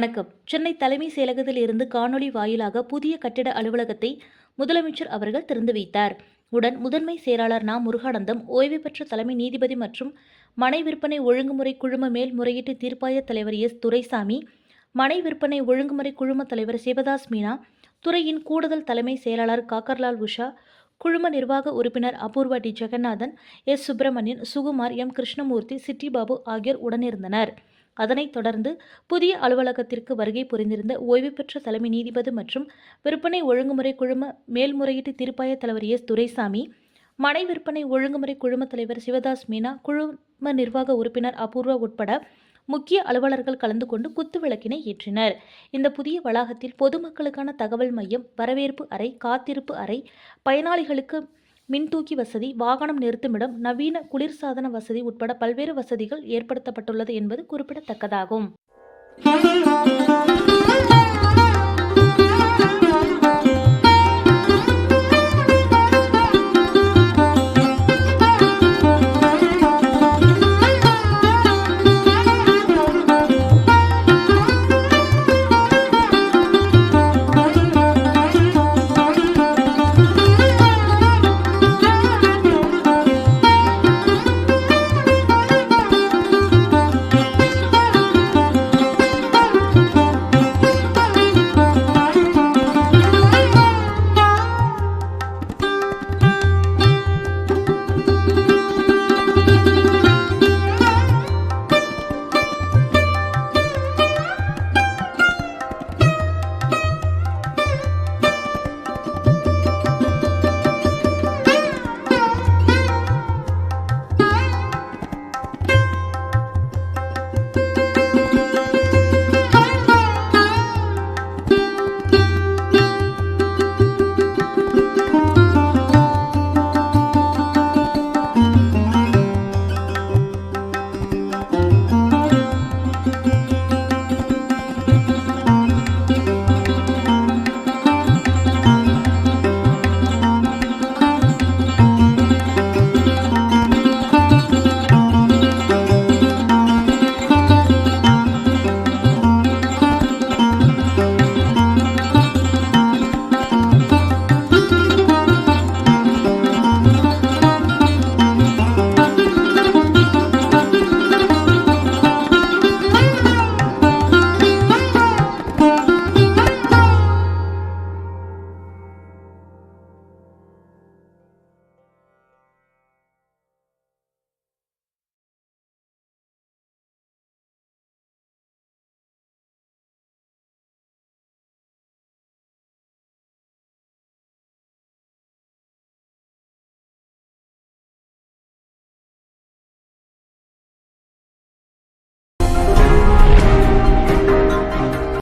வணக்கம். சென்னை தலைமைச் செயலகத்தில் இருந்து காணொலி வாயிலாக புதிய கட்டிட அலுவலகத்தை முதலமைச்சர் அவர்கள் திறந்து வைத்தார். உடன் முதன்மை செயலாளர் நா. முருகானந்தம், ஓய்வு பெற்ற தலைமை நீதிபதி மற்றும் மனை விற்பனை ஒழுங்குமுறை குழும மேல்முறையீட்டு தீர்ப்பாய தலைவர் எஸ். துரைசாமி, மனை விற்பனை ஒழுங்குமுறை குழும தலைவர் சிவதாஸ் மீனா, துறையின் கூடுதல் தலைமை செயலாளர் காக்கர்லால் உஷா, குழும நிர்வாக உறுப்பினர் Apoorva T. Jeganathan, S. Subramanian, Sukumar, M. Krishnamurthy, Chittibabu ஆகியோர் உடனிருந்தனர். அதனைத் தொடர்ந்து புதிய அலுவலகத்திற்கு வருகை புரிந்திருந்த ஓய்வு பெற்ற தலைமை நீதிபதி மற்றும் விற்பனை ஒழுங்குமுறை குழும மேல்முறையீட்டு தீர்ப்பாய தலைவர் எஸ். துரைசாமி, மனை விற்பனை ஒழுங்குமுறை குழும தலைவர் சிவதாஸ் மீனா, குழும நிர்வாக உறுப்பினர் அபூர்வா உட்பட முக்கிய அலுவலர்கள் கலந்து கொண்டு குத்துவிளக்கினை ஏற்றினர். இந்த புதிய வளாகத்தில் பொதுமக்களுக்கான தகவல் மையம், வரவேற்பு அறை, காத்திருப்பு அறை, பயனாளிகளுக்கு மின்தூக்கி வசதி, வாகனம் நிறுத்துமிடம், நவீன குளிர்சாதன வசதி உட்பட பல்வேறு வசதிகள் ஏற்படுத்தப்பட்டுள்ளது என்பது குறிப்பிடத்தக்கதாகும்.